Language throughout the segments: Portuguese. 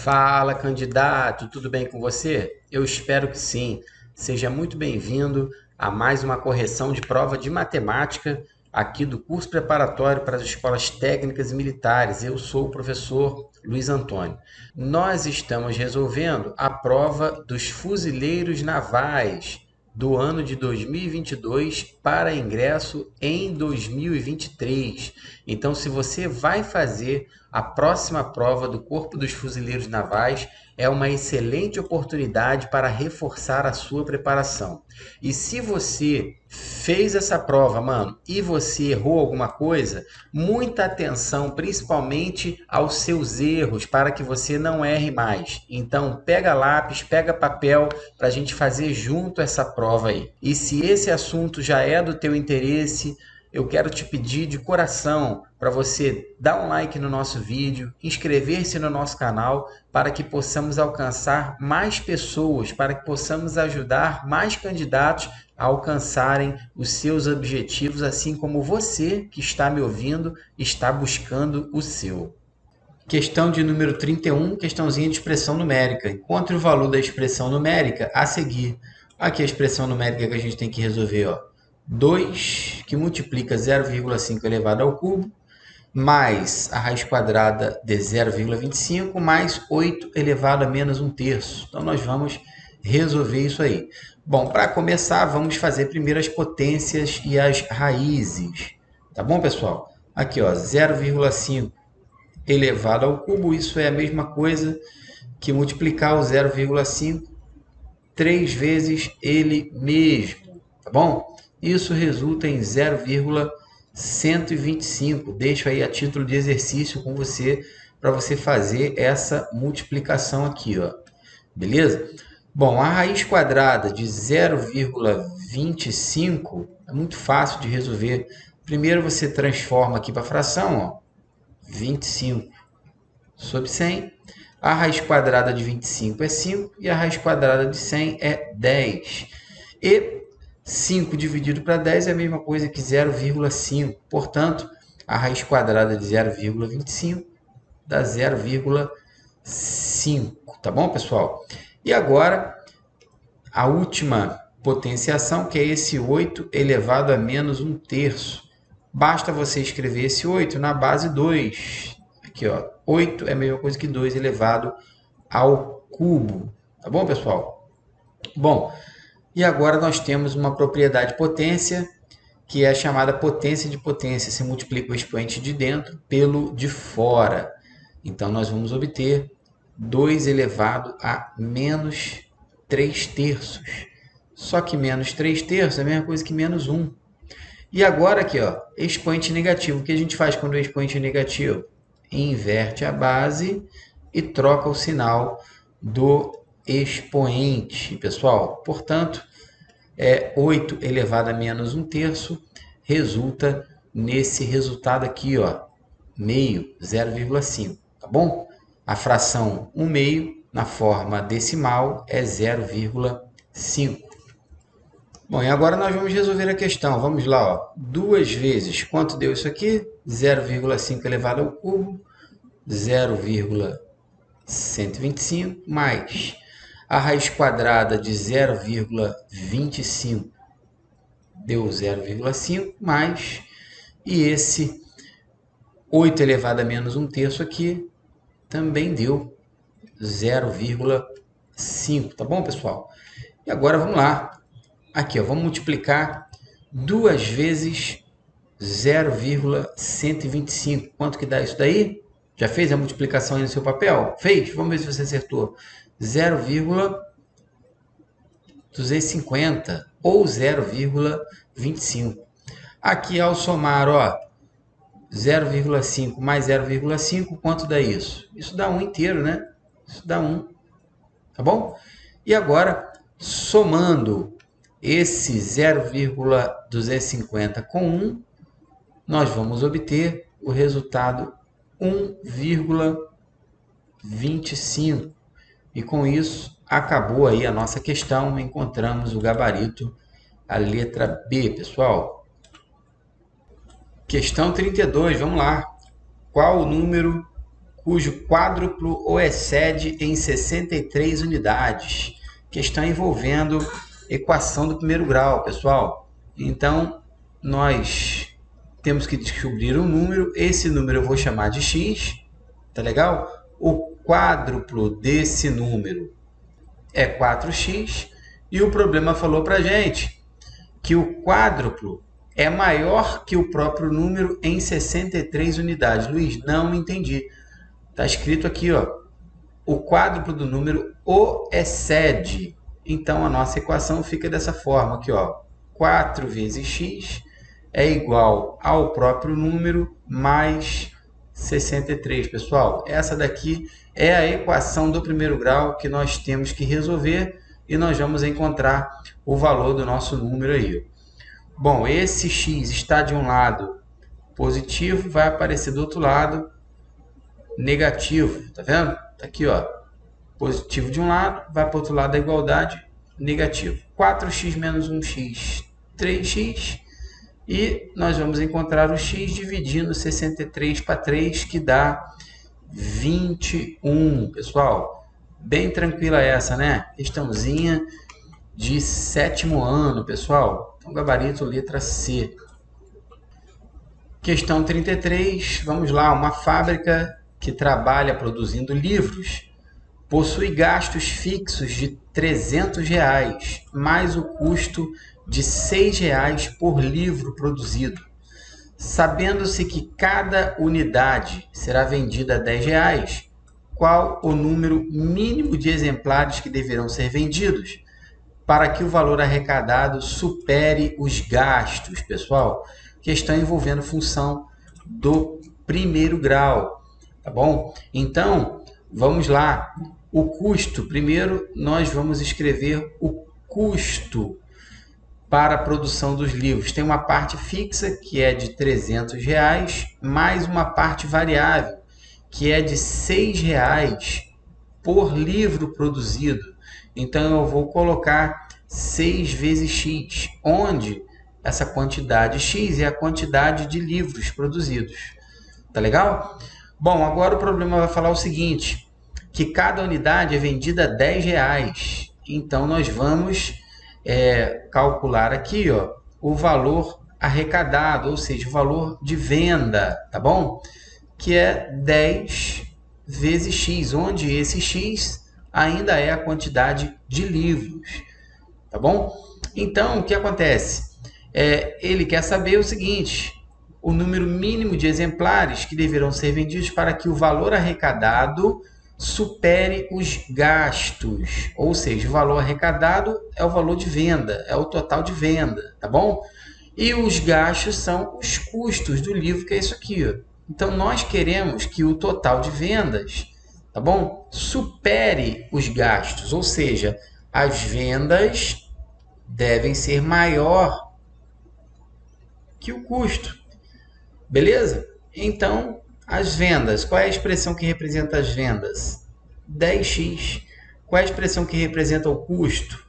Fala, candidato, tudo bem com você? Eu espero que sim. Seja muito bem-vindo a mais uma correção de prova de matemática aqui do curso preparatório para as escolas técnicas e militares. Eu sou o professor Luiz Antônio. Nós estamos resolvendo a prova dos fuzileiros navais do ano de 2022 para ingresso em 2023. Então, se você vai fazer a próxima prova do Corpo dos Fuzileiros Navais, é uma excelente oportunidade para reforçar a sua preparação. E se você fez essa prova, mano, e você errou alguma coisa, muita atenção, principalmente aos seus erros, para que você não erre mais. Então, pega lápis, pega papel para a gente fazer junto essa prova aí. E se esse assunto já é do teu interesse, eu quero te pedir de coração para você dar um like no nosso vídeo, inscrever-se no nosso canal para que possamos alcançar mais pessoas, para que possamos ajudar mais candidatos a alcançarem os seus objetivos, assim como você que está me ouvindo está buscando o seu. Questão de número 31, questãozinha de expressão numérica. Encontre o valor da expressão numérica a seguir. Aqui a expressão numérica que a gente tem que resolver, ó. 2, que multiplica 0,5 elevado ao cubo, mais a raiz quadrada de 0,25, mais 8 elevado a menos 1/3. Então, nós vamos resolver isso aí. Bom, para começar, vamos fazer primeiro as potências e as raízes. Tá bom, pessoal? Aqui, ó, 0,5 elevado ao cubo, isso é a mesma coisa que multiplicar o 0,5 3 vezes ele mesmo, tá bom? Isso resulta em 0,125. Deixo aí a título de exercício com você, para você fazer essa multiplicação aqui, ó. Beleza? Bom, a raiz quadrada de 0,25 é muito fácil de resolver. Primeiro você transforma aqui para a fração, ó, 25 sobre 100. A raiz quadrada de 25 é 5 e a raiz quadrada de 100 é 10. E 5 dividido para 10 é a mesma coisa que 0,5. Portanto, a raiz quadrada de 0,25 dá 0,5. Tá bom, pessoal? E agora, a última potenciação, que é esse 8 elevado a menos 1/3. Basta você escrever esse 8 na base 2. Aqui, ó, 8 é a mesma coisa que 2 elevado ao cubo. Tá bom, pessoal? Bom, e agora nós temos uma propriedade potência, que é a chamada potência de potência. Se multiplica o expoente de dentro pelo de fora. Então, nós vamos obter 2 elevado a menos 3/3. Só que menos 3/3 é a mesma coisa que menos 1. E agora aqui, ó, expoente negativo. O que a gente faz quando é expoente negativo? Inverte a base e troca o sinal do expoente, pessoal. Portanto, 8 elevado a menos 1/3 resulta nesse resultado aqui, ó, meio, 0,5, tá bom? A fração 1 meio, na forma decimal, é 0,5. Bom, e agora nós vamos resolver a questão. Vamos lá, ó. 2 vezes, quanto deu isso aqui? 0,5 elevado ao cubo, 0,125, mais a raiz quadrada de 0,25 deu 0,5, mais, e esse 8 elevado a menos 1/3 aqui também deu 0,5, tá bom, pessoal? E agora vamos lá. Aqui, ó, vamos multiplicar 2 vezes 0,125. Quanto que dá isso daí? Já fez a multiplicação aí no seu papel? Fez? Vamos ver se você acertou. 0,250 ou 0,25. Aqui, ao somar, ó, 0,5 mais 0,5, quanto dá isso? Isso dá 1 inteiro, né? Isso dá 1. Tá bom? E agora, somando esse 0,250 com 1, nós vamos obter o resultado 1,25. E com isso, acabou aí a nossa questão. Encontramos o gabarito, a letra B, pessoal. Questão 32, vamos lá. Qual o número cujo quádruplo o excede em 63 unidades. Questão envolvendo equação do primeiro grau, pessoal. Então, nós temos que descobrir um número. Esse número eu vou chamar de x, tá legal? O quádruplo desse número é 4x. E o problema falou para a gente que o quádruplo é maior que o próprio número em 63 unidades. Luiz, não entendi. Está escrito aqui, ó, o quádruplo do número o excede. Então, a nossa equação fica dessa forma aqui, ó. 4 vezes x é igual ao próprio número mais 63, pessoal. Essa daqui é a equação do primeiro grau que nós temos que resolver e nós vamos encontrar o valor do nosso número aí. Bom, esse x está de um lado positivo, vai aparecer do outro lado negativo, tá vendo? Tá aqui, ó, positivo de um lado, vai para o outro lado da igualdade, negativo. 4x menos 1x, 3x, e nós vamos encontrar o x dividindo 63 para 3, que dá 21, pessoal. Bem tranquila essa, né? Questãozinha de 7º ano, pessoal. Então, gabarito letra C. Questão 33, vamos lá. Uma fábrica que trabalha produzindo livros possui gastos fixos de R$300, mais o custo de R$6 por livro produzido. Sabendo-se que cada unidade será vendida a R$10, qual o número mínimo de exemplares que deverão ser vendidos para que o valor arrecadado supere os gastos, pessoal? Questão envolvendo função do primeiro grau, tá bom? Então, vamos lá. O custo, primeiro nós vamos escrever o custo para a produção dos livros. Tem uma parte fixa, que é de R$300, mais uma parte variável, que é de R$6 por livro produzido. Então, eu vou colocar 6 vezes x, onde essa quantidade x é a quantidade de livros produzidos. Tá legal? Bom, agora o problema vai falar o seguinte, que cada unidade é vendida a R$10. Então, nós vamos calcular aqui, ó, o valor arrecadado, ou seja, o valor de venda, tá bom? Que é 10 vezes x, onde esse x ainda é a quantidade de livros, tá bom? Então, o que acontece? Ele quer saber o seguinte, o número mínimo de exemplares que deverão ser vendidos para que o valor arrecadado supere os gastos, ou seja, o valor arrecadado é o valor de venda, é o total de venda, tá bom? E os gastos são os custos do livro, que é isso aqui, ó. Então, nós queremos que o total de vendas, tá bom, supere os gastos, ou seja, as vendas devem ser maior que o custo, beleza? Então, as vendas, qual é a expressão que representa as vendas? 10x. Qual é a expressão que representa o custo?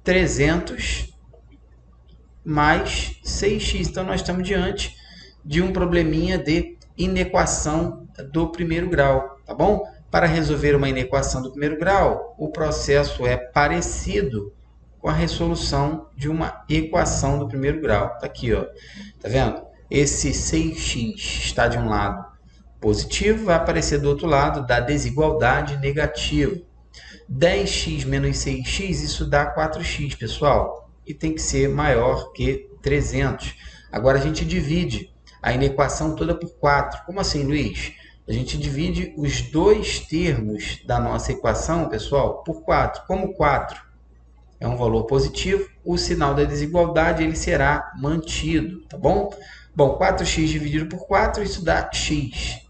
300 mais 6x. Então, nós estamos diante de um probleminha de inequação do primeiro grau, tá bom? Para resolver uma inequação do primeiro grau, o processo é parecido com a resolução de uma equação do primeiro grau. Tá aqui, ó. Tá vendo? Esse 6x está de um lado positivo, vai aparecer do outro lado da desigualdade negativa. 10x menos 6x, isso dá 4x, pessoal. E tem que ser maior que 300. Agora a gente divide a inequação toda por 4. Como assim, Luiz? A gente divide os dois termos da nossa equação, pessoal, por 4. Como 4 é um valor positivo, o sinal da desigualdade ele será mantido, tá bom? Bom, 4x dividido por 4, isso dá x.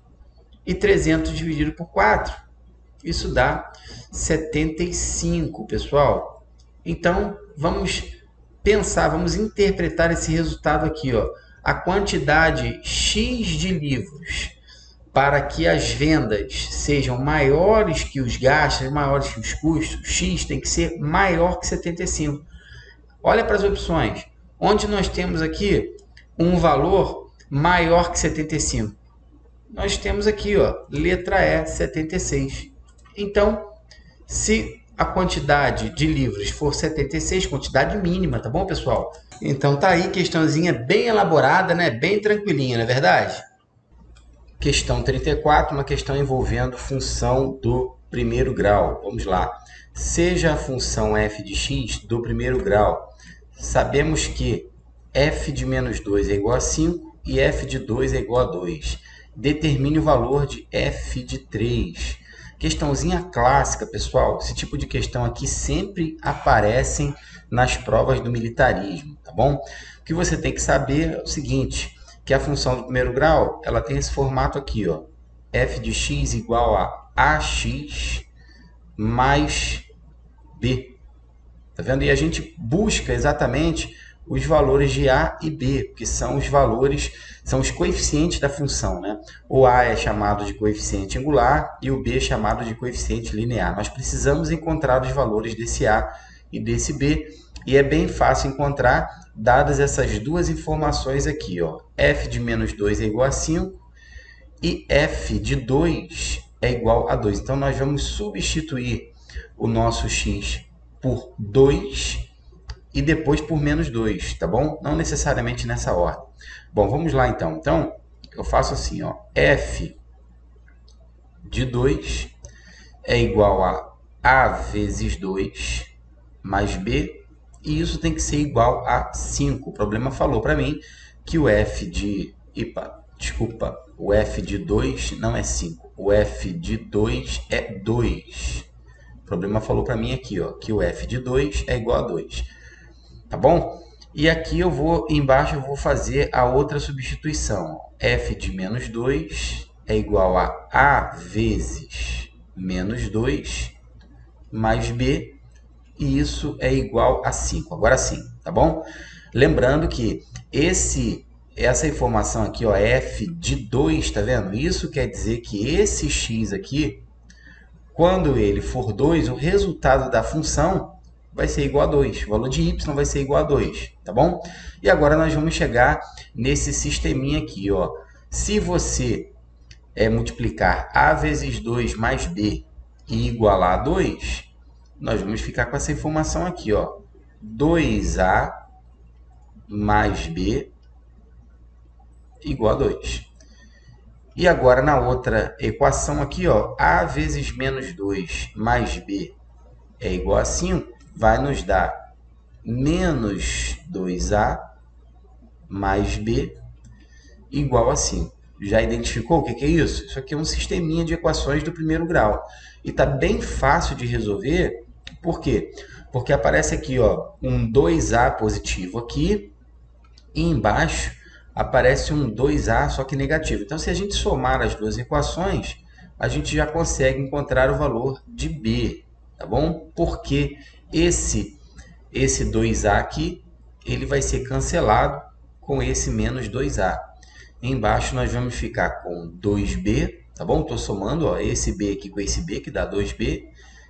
E 300 dividido por 4, isso dá 75, pessoal. Então, vamos pensar, vamos interpretar esse resultado aqui, ó. A quantidade x de livros para que as vendas sejam maiores que os gastos, maiores que os custos, x tem que ser maior que 75. Olha para as opções. Onde nós temos aqui um valor maior que 75? nós temos aqui, ó, letra E, 76. Então, se a quantidade de livros for 76, quantidade mínima, tá bom, pessoal? Então tá aí, questãozinha bem elaborada, né? Bem tranquilinha, não é verdade? Questão 34, uma questão envolvendo função do primeiro grau. Vamos lá. Seja a função f de x do primeiro grau. Sabemos que f de menos 2 é igual a 5 e f de 2 é igual a 2. Determine o valor de f de 3. Questãozinha clássica, pessoal. Esse tipo de questão aqui sempre aparecem nas provas do militarismo, tá bom? O que você tem que saber é o seguinte, que a função do primeiro grau, ela tem esse formato aqui, ó. F de x igual a ax mais b. Tá vendo? E a gente busca exatamente os valores de a e b, que são os valores, são os coeficientes da função, né? O a é chamado de coeficiente angular e o b é chamado de coeficiente linear. Nós precisamos encontrar os valores desse a e desse b, e é bem fácil encontrar, dadas essas duas informações aqui, ó. F de menos 2 é igual a 5 e f de 2 é igual a 2. Então, nós vamos substituir o nosso x por 2 e depois por menos 2, tá bom? Não necessariamente nessa ordem. Bom, vamos lá então. Então, eu faço assim, ó, f de 2 é igual a vezes 2 mais b, e isso tem que ser igual a 5. O problema falou para mim que o f de... o f de 2 não é 5. O f de 2 é 2. O problema falou para mim aqui, ó, que o f de 2 é igual a 2. Tá bom? E aqui eu vou, embaixo eu vou fazer a outra substituição. F de menos 2 é igual a vezes menos 2 mais b, e isso é igual a 5. Agora sim, tá bom? Lembrando que essa informação aqui, ó, f de 2, tá vendo? Isso quer dizer que esse x aqui, quando ele for 2, o resultado da função vai ser igual a 2. O valor de y vai ser igual a 2, tá bom? E agora nós vamos chegar nesse sisteminha aqui, ó. Se você multiplicar a vezes 2 mais b e igualar a 2, nós vamos ficar com essa informação aqui, ó. 2a mais b igual a 2. E agora na outra equação aqui, ó, a vezes menos 2 mais b é igual a 5, vai nos dar menos 2a mais b igual a 5. Já identificou o que é isso? Isso aqui é um sisteminha de equações do primeiro grau. E está bem fácil de resolver. Por quê? Porque aparece aqui, ó, um 2a positivo aqui, e embaixo aparece um 2a só que negativo. Então, se a gente somar as duas equações, a gente já consegue encontrar o valor de b, tá bom? Porque esse 2a aqui, ele vai ser cancelado com esse menos 2a. Embaixo nós vamos ficar com 2b, tá bom? Estou somando, ó, esse b aqui com esse b, que dá 2b.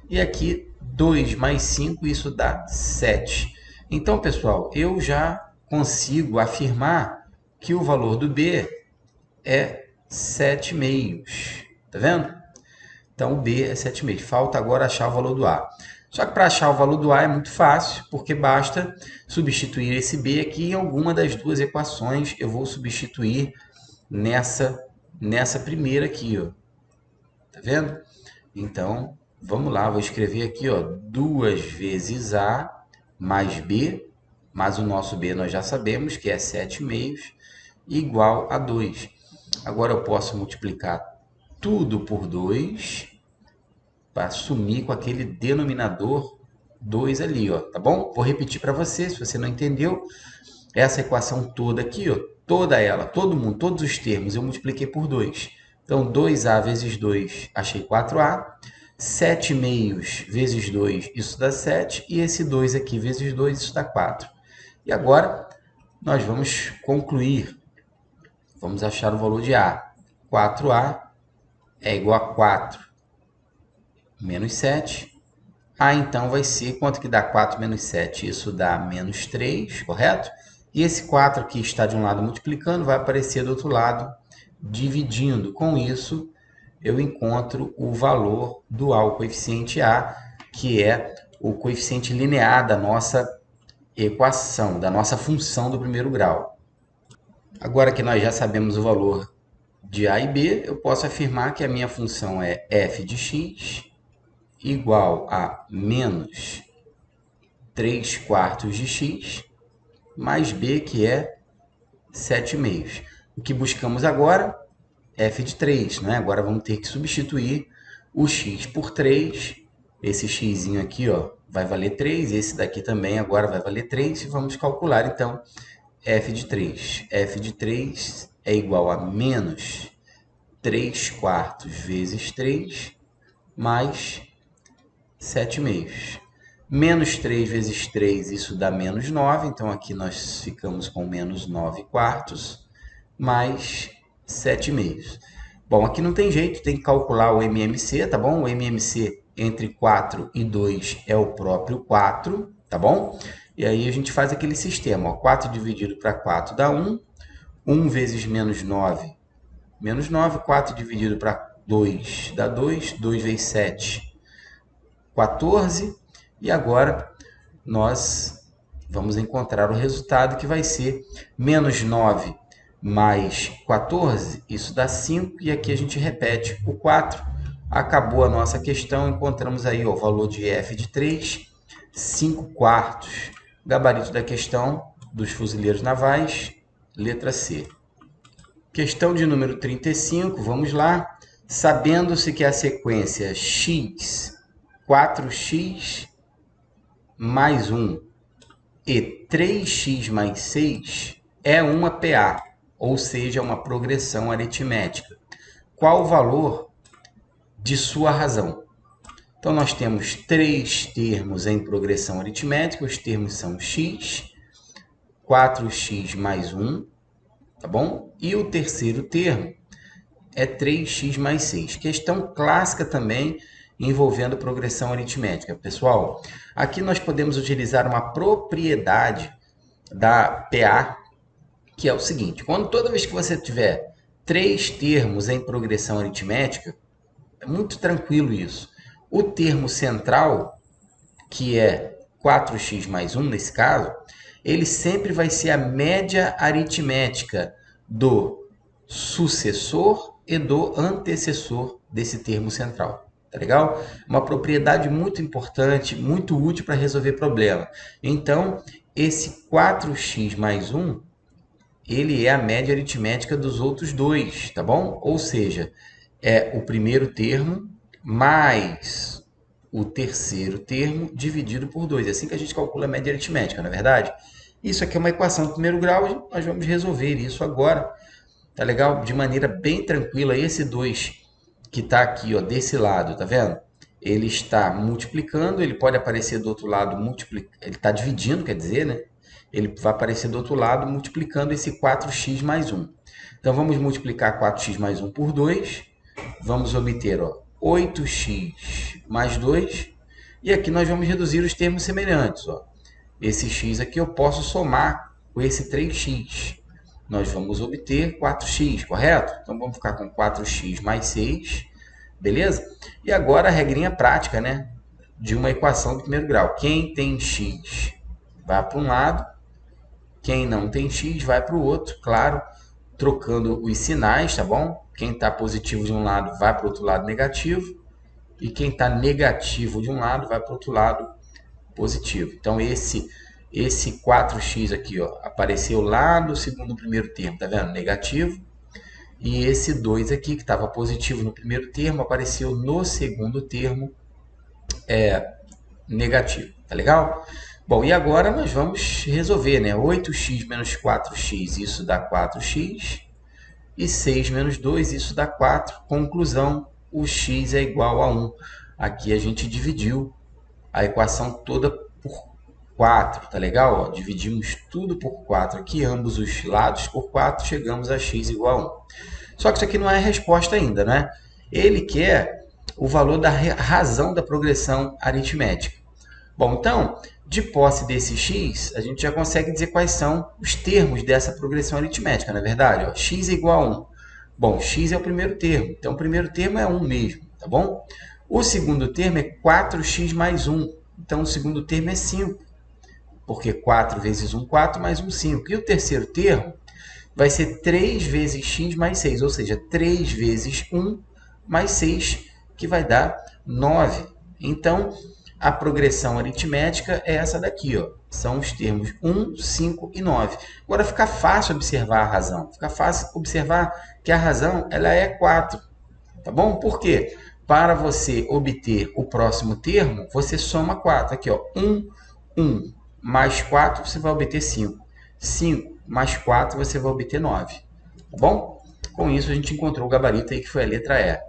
E aqui 2 mais 5, isso dá 7. Então, pessoal, eu já consigo afirmar que o valor do b é 7/2. Tá vendo? Então, o b é 7/2. Falta agora achar o valor do a. Só que para achar o valor do a é muito fácil, porque basta substituir esse b aqui em alguma das duas equações. Eu vou substituir nessa primeira aqui, ó. Tá vendo? Então, vamos lá, vou escrever aqui, ó, 2 vezes a mais b, mas o nosso b nós já sabemos que é 7/2, igual a 2. Agora eu posso multiplicar tudo por 2, para sumir com aquele denominador 2 ali, ó, tá bom? Vou repetir para você, se você não entendeu, essa equação toda aqui, ó, toda ela, todo mundo, todos os termos, eu multipliquei por 2. Então, 2a vezes 2, achei 4a. 7/2 vezes 2, isso dá 7. E esse 2 aqui vezes 2, isso dá 4. E agora, nós vamos concluir. Vamos achar o valor de a. 4a é igual a 4 menos 7. A, então, vai ser, quanto que dá 4 menos 7? Isso dá menos 3, correto? E esse 4 aqui está de um lado multiplicando, vai aparecer do outro lado dividindo. Com isso, eu encontro o valor dual, o coeficiente A, que é o coeficiente linear da nossa equação, da nossa função do primeiro grau. Agora que nós já sabemos o valor de A e B, eu posso afirmar que a minha função é f de x igual a menos 3 quartos de x mais b, que é 7 meios. O que buscamos agora? F de 3, né? Agora vamos ter que substituir o x por 3. Esse x aqui, ó, vai valer 3. Esse daqui também agora vai valer 3. E vamos calcular, então, f de 3. F de 3 é igual a menos 3 quartos vezes 3 mais 7 meios. Menos 3 vezes 3, isso dá menos 9. Então, aqui nós ficamos com menos 9 quartos mais 7 meios. Bom, aqui não tem jeito, tem que calcular o MMC, tá bom? O MMC entre 4 e 2 é o próprio 4, tá bom? E aí a gente faz aquele sistema, ó, 4 dividido para 4 dá 1. 1 vezes menos 9, menos 9. 4 dividido para 2 dá 2. 2 vezes 7, 14. E agora nós vamos encontrar o resultado, que vai ser menos 9 mais 14, isso dá 5, e aqui a gente repete o 4. Acabou a nossa questão, encontramos aí ó, o valor de f de 3, 5 quartos. Gabarito da questão dos fuzileiros navais, letra C. Questão de número 35, vamos lá. Sabendo-se que a sequência x, 4x mais 1 e 3x mais 6 é uma PA, ou seja, uma progressão aritmética. Qual o valor de sua razão? Então, nós temos 3 termos em progressão aritmética. Os termos são x, 4x mais 1, tá bom? E o terceiro termo é 3x mais 6. Questão clássica também envolvendo progressão aritmética. Pessoal, aqui nós podemos utilizar uma propriedade da PA, que é o seguinte: quando toda vez que você tiver 3 termos em progressão aritmética, é muito tranquilo isso. O termo central, que é 4x mais 1 nesse caso, ele sempre vai ser a média aritmética do sucessor e do antecessor desse termo central. Tá legal? Uma propriedade muito importante, muito útil para resolver problema. Então, esse 4x mais 1, ele é a média aritmética dos outros dois, tá bom? Ou seja, é o primeiro termo mais o terceiro termo dividido por 2. É assim que a gente calcula a média aritmética, não é verdade? Isso aqui é uma equação do primeiro grau, nós vamos resolver isso agora, tá legal? De maneira bem tranquila. Esse 2 que está aqui, ó, desse lado, tá vendo? Ele está multiplicando, ele pode aparecer do outro lado, ele está dividindo, quer dizer, né? Ele vai aparecer do outro lado multiplicando esse 4x mais 1. Então, vamos multiplicar 4x mais 1 por 2. Vamos obter ó, 8x mais 2. E aqui nós vamos reduzir os termos semelhantes. Ó. Esse x aqui eu posso somar com esse 3x. Nós vamos obter 4x, correto? Então, vamos ficar com 4x mais 6. Beleza? E agora a regrinha prática, né? De uma equação do primeiro grau. Quem tem x vai para um lado. Quem não tem x vai para o outro, claro, trocando os sinais, tá bom? Quem está positivo de um lado vai para o outro lado negativo, e quem está negativo de um lado vai para o outro lado positivo. Então, esse 4x aqui ó, apareceu lá no segundo primeiro termo, tá vendo? Negativo. E esse 2 aqui, que estava positivo no primeiro termo, apareceu no segundo termo negativo, tá legal? Bom, e agora nós vamos resolver, né? 8x menos 4x, isso dá 4x. E 6 menos 2, isso dá 4. Conclusão, o x é igual a 1. Aqui a gente dividiu a equação toda por 4, tá legal? Ó, dividimos tudo por 4 aqui, ambos os lados por 4, chegamos a x igual a 1. Só que isso aqui não é a resposta ainda, né? Ele quer o valor da razão da progressão aritmética. Bom, então, de posse desse x, a gente já consegue dizer quais são os termos dessa progressão aritmética, não é verdade? Ó, x é igual a 1. Bom, x é o primeiro termo, então o primeiro termo é 1 mesmo, tá bom? O segundo termo é 4x mais 1, então o segundo termo é 5, porque 4 vezes 1, 4, mais 1, 5. E o terceiro termo vai ser 3 vezes x mais 6, ou seja, 3 vezes 1 mais 6, que vai dar 9. Então, a progressão aritmética é essa daqui, ó. São os termos 1, 5 e 9. Agora fica fácil observar a razão. Fica fácil observar que a razão ela é 4. Tá bom? Por quê? Para você obter o próximo termo, você soma 4. Aqui, ó, 1 mais 4, você vai obter 5. 5 mais 4, você vai obter 9. Tá bom? Com isso, a gente encontrou o gabarito aí, que foi a letra E.